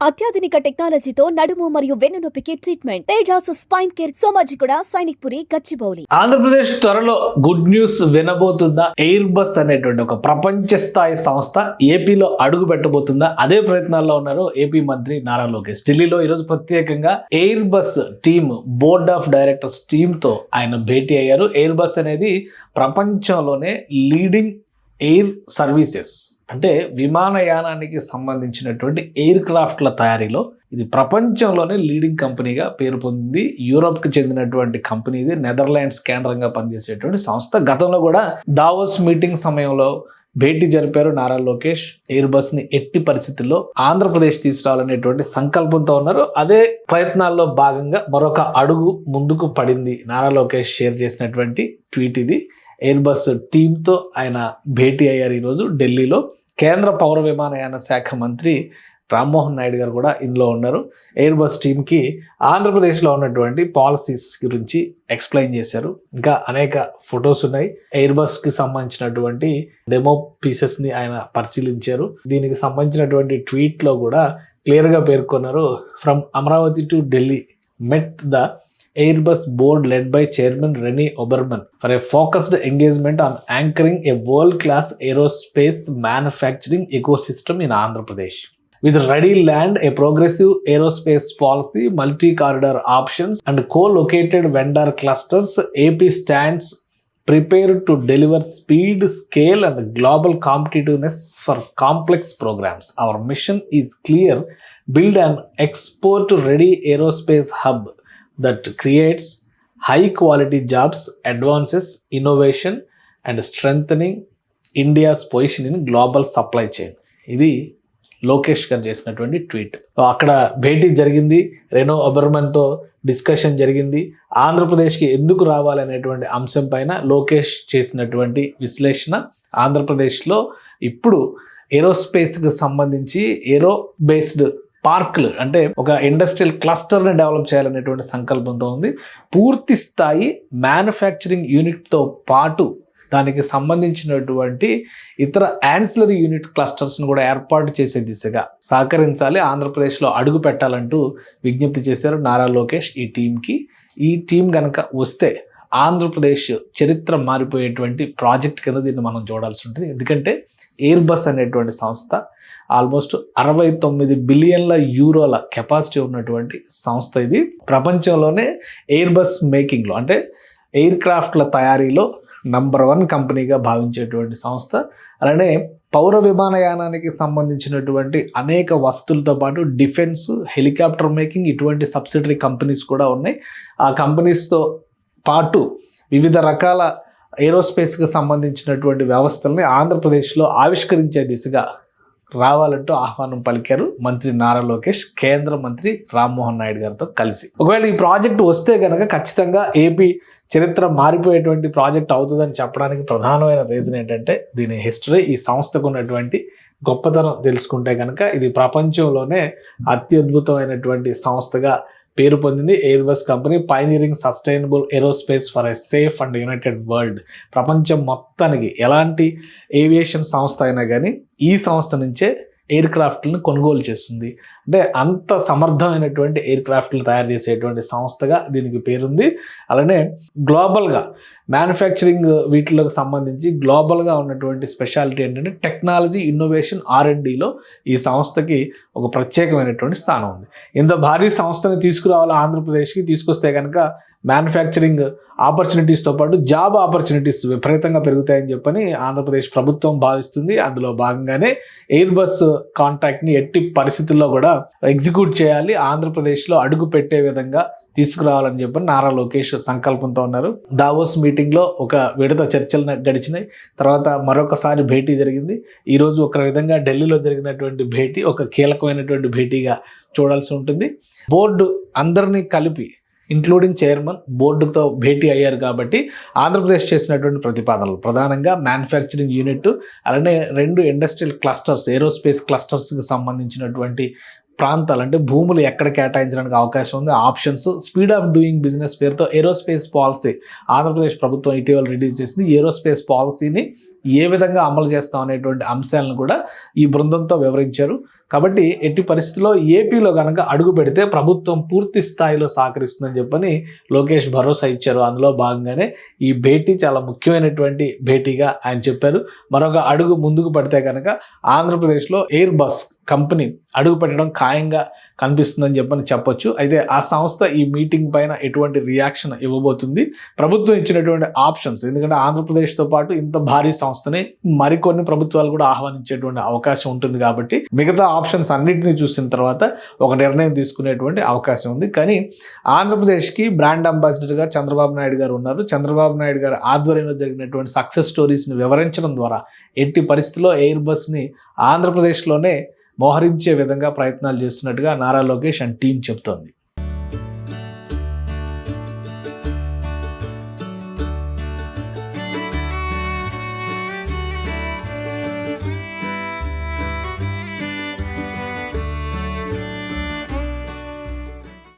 అత్యాధునిక టెక్నాలజీతో నడుము మరియు వెన్నునొప్పికి treatment Tejas spine care Somajiguda Sainikpuri Gachibowli. Andhra Pradesh త్వరలో గుడ్ న్యూస్ వినబోతుందా? ఎయిర్ బస్ అనేటువంటి ఒక ప్రపంచ స్థాయి సంస్థ ఏపీలో అడుగు పెట్టబోతుందా? అదే ప్రయత్నాల్లో ఉన్నారు ఏపీ మంత్రి నారా లోకేష్. ఢిల్లీలో ఈరోజు ప్రత్యేకంగా air bus team board of directors team తో ఆయన భేటీ అయ్యారు. ఎయిర్ బస్ అనేది ప్రపంచంలోనే లీడింగ్ ఎయిర్ సర్వీసెస్ అంటే విమానయానానికి సంబంధించినటువంటి ఎయిర్ క్రాఫ్ట్ల తయారీలో ఇది ప్రపంచంలోనే లీడింగ్ కంపెనీగా పేరు పొందింది. యూరోప్కి చెందినటువంటి కంపెనీ ఇది. నెదర్లాండ్స్ కేంద్రంగా పనిచేసేటువంటి సంస్థ. గతంలో కూడా దావోస్ మీటింగ్ సమయంలో భేటీ జరిపారు నారా లోకేష్. ఎయిర్ బస్ ని ఎట్టి పరిస్థితుల్లో ఆంధ్రప్రదేశ్ తీసుకురావాలనేటువంటి సంకల్పంతో ఉన్నారు. అదే ప్రయత్నాల్లో భాగంగా మరొక అడుగు ముందుకు పడింది. నారా లోకేష్ షేర్ చేసినటువంటి ట్వీట్ ఇది. ఎయిర్ బస్ టీంతో ఆయన భేటీ అయ్యారు ఈరోజు ఢిల్లీలో. కేంద్ర పౌర విమానయాన శాఖ మంత్రి రామ్మోహన్ నాయుడు గారు కూడా ఇందులో ఉన్నారు. ఎయిర్ బస్ టీంకి ఆంధ్రప్రదేశ్లో ఉన్నటువంటి పాలసీస్ గురించి ఎక్స్ప్లెయిన్ చేశారు. ఇంకా అనేక ఫొటోస్ ఉన్నాయి. ఎయిర్ బస్కి సంబంధించినటువంటి డెమో పీసెస్ని ఆయన పరిశీలించారు. దీనికి సంబంధించినటువంటి ట్వీట్లో కూడా క్లియర్గా పేర్కొన్నారు. From Amaravati to Delhi met the Airbus board led by Chairman Rene Oberman for a focused engagement on anchoring a world-class aerospace manufacturing ecosystem in Andhra Pradesh. With ready land, a progressive aerospace policy, multi-corridor options and co-located vendor clusters, AP stands prepared to deliver speed, scale and global competitiveness for complex programs. Our mission is clear: build an export-ready aerospace hub that creates high quality jobs, advances innovation and strengthening India's position in global supply chain. ఇది లోకేష్ గారు చేసినటువంటి tweet. అక్కడ భేటీ జరిగింది. Renault ఒబెర్మన్తో discussion జరిగింది. ఆంధ్రప్రదేశ్కి ఎందుకు రావాలనేటువంటి అంశం పైన లోకేష్ చేసినటువంటి విశ్లేషణ. ఆంధ్రప్రదేశ్లో ఇప్పుడు ఏరోస్పేస్కి సంబంధించి ఏరో బేస్డ్ పార్క్లు అంటే ఒక ఇండస్ట్రియల్ క్లస్టర్ని డెవలప్ చేయాలనేటువంటి సంకల్పంతో ఉంది. పూర్తి స్థాయి మ్యానుఫ్యాక్చరింగ్ యూనిట్తో పాటు దానికి సంబంధించినటువంటి ఇతర యాన్సిలరీ యూనిట్ క్లస్టర్స్ను కూడా ఏర్పాటు చేసే దిశగా సహకరించాలి, ఆంధ్రప్రదేశ్లో అడుగు పెట్టాలంటూ విజ్ఞప్తి చేశారు నారా లోకేష్ ఈ టీంకి. ఈ టీం కనుక వస్తే ఆంధ్రప్రదేశ్ చరిత్ర మారిపోయేటువంటి ప్రాజెక్ట్ కింద దీన్ని మనం చూడాల్సి ఉంటుంది. ఎందుకంటే ఎయిర్ బస్ అనేటువంటి సంస్థ ఆల్మోస్ట్ 69 బిలియన్ల యూరోల కెపాసిటీ ఉన్నటువంటి సంస్థ. ఇది ప్రపంచంలోనే ఎయిర్ బస్ మేకింగ్లో అంటే ఎయిర్ క్రాఫ్ట్ల తయారీలో నంబర్ 1 కంపెనీగా భావించేటువంటి సంస్థ. అలానే పౌర విమానయానానికి సంబంధించినటువంటి అనేక వస్తువులతో పాటు డిఫెన్స్, హెలికాప్టర్ మేకింగ్ ఇటువంటి సబ్సిడరీ కంపెనీస్ కూడా ఉన్నాయి. ఆ కంపెనీస్తో పాటు వివిధ రకాల ఏరోస్పేస్కి సంబంధించినటువంటి వ్యవస్థల్ని ఆంధ్రప్రదేశ్లో ఆవిష్కరించే దిశగా రావాలంటూ ఆహ్వానం పలికారు మంత్రి నారా లోకేష్ కేంద్ర మంత్రి రామ్మోహన్ నాయుడు గారితో కలిసి. ఒకవేళ ఈ ప్రాజెక్టు వస్తే కనుక ఖచ్చితంగా ఏపీ చరిత్ర మారిపోయేటువంటి ప్రాజెక్ట్ అవుతుందని చెప్పడానికి ప్రధానమైన రీజన్ ఏంటంటే దీని హిస్టరీ. ఈ సంస్థకు ఉన్నటువంటి గొప్పతనం తెలుసుకుంటే కనుక ఇది ప్రపంచంలోనే అత్యద్భుతమైనటువంటి సంస్థగా పేరు పొందింది. Air bus company pioneering sustainable aerospace for a safe and United world. ప్రపంచం మొత్తానికి ఎలాంటి ఏవియేషన్ సంస్థ అయినా కానీ ఈ సంస్థ నుంచే ఎయిర్ క్రాఫ్ట్లను కొనుగోలు చేస్తుంది. అంటే అంత సమర్థమైనటువంటి ఎయిర్ క్రాఫ్ట్లు తయారు చేసేటువంటి సంస్థగా దీనికి పేరుంది. అలానే గ్లోబల్గా మ్యానుఫ్యాక్చరింగ్ వీటిలోకి సంబంధించి గ్లోబల్గా ఉన్నటువంటి స్పెషాలిటీ ఏంటంటే టెక్నాలజీ, ఇన్నోవేషన్, R&Dలో ఈ సంస్థకి ఒక ప్రత్యేకమైనటువంటి స్థానం ఉంది. ఇంత భారీ సంస్థని తీసుకురావాలి ఆంధ్రప్రదేశ్కి. తీసుకొస్తే కనుక మ్యానుఫ్యాక్చరింగ్ ఆపర్చునిటీస్తో పాటు జాబ్ ఆపర్చునిటీస్ విపరీతంగా పెరుగుతాయని చెప్పని ఆంధ్రప్రదేశ్ ప్రభుత్వం భావిస్తుంది. అందులో భాగంగానే ఎయిర్ బస్ కాంట్రాక్ట్ని ఎట్టి పరిస్థితుల్లో కూడా ఎగ్జిక్యూట్ చేయాలి, ఆంధ్రప్రదేశ్లో అడుగు పెట్టే విధంగా తీసుకురావాలని చెప్పని నారా లోకేష్ సంకల్పంతో ఉన్నారు. దావోస్ మీటింగ్లో ఒక విడత చర్చలు గడిచినాయి. తర్వాత మరొకసారి భేటీ జరిగింది. ఈరోజు ఒక విధంగా ఢిల్లీలో జరిగినటువంటి భేటీ ఒక కీలకమైనటువంటి భేటీగా చూడాల్సి ఉంటుంది. బోర్డు అందరినీ కలిపి ఇంక్లూడింగ్ చైర్మన్ బోర్డుతో భేటీ అయ్యారు కాబట్టి ఆంధ్రప్రదేశ్ చేసినటువంటి ప్రతిపాదనలు ప్రధానంగా మ్యానుఫ్యాక్చరింగ్ యూనిట్, అలానే 2 ఇండస్ట్రియల్ క్లస్టర్స్, ఏరోస్పేస్ క్లస్టర్స్కి సంబంధించినటువంటి ప్రాంతాలు అంటే భూములు ఎక్కడ కేటాయించడానికి అవకాశం ఉంది, options, speed of doing business పేరుతో ఏరోస్పేస్ పాలసీ ఆంధ్రప్రదేశ్ ప్రభుత్వం ఇటీవల రిలీజ్ చేసింది. ఏరోస్పేస్ పాలసీని ఏ విధంగా అమలు చేస్తాం అనేటువంటి అంశాలను కూడా ఈ బృందంతో వివరించారు. కాబట్టి ఎట్టి పరిస్థితుల్లో ఏపీలో కనుక అడుగు పెడితే ప్రభుత్వం పూర్తి స్థాయిలో సహకరిస్తుందని చెప్పని లోకేష్ భరోసా ఇచ్చారు. అందులో భాగంగానే ఈ భేటీ చాలా ముఖ్యమైనటువంటి భేటీగా ఆయన చెప్పారు. మరొక అడుగు ముందుకు పడితే కనుక ఆంధ్రప్రదేశ్లో ఎయిర్ బస్ కంపెనీ అడుగు పెట్టడం ఖాయంగా కనిపిస్తుందని చెప్పొచ్చు. అయితే ఆ సంస్థ ఈ మీటింగ్ పైన ఎటువంటి రియాక్షన్ ఇవ్వబోతుంది, ప్రభుత్వం ఇచ్చినటువంటి ఆప్షన్స్, ఎందుకంటే ఆంధ్రప్రదేశ్తో పాటు ఇంత భారీ సంస్థని మరికొన్ని ప్రభుత్వాలు కూడా ఆహ్వానించేటువంటి అవకాశం ఉంటుంది కాబట్టి మిగతా ఆప్షన్స్ అన్నింటినీ చూసిన తర్వాత ఒక నిర్ణయం తీసుకునేటువంటి అవకాశం ఉంది. కానీ ఆంధ్రప్రదేశ్కి బ్రాండ్ అంబాసిడర్గా చంద్రబాబు నాయుడు గారు ఉన్నారు. చంద్రబాబు నాయుడు గారు ఆధ్వర్యంలో జరిగినటువంటి సక్సెస్ స్టోరీస్ని వివరించడం ద్వారా ఎట్టి పరిస్థితుల్లో ఎయిర్ బస్ని ఆంధ్రప్రదేశ్లోనే మోహరించే విధంగా ప్రయత్నాలు చేస్తున్నట్టుగా నారా లోకేష్ అండ్ టీం చెప్తోంది.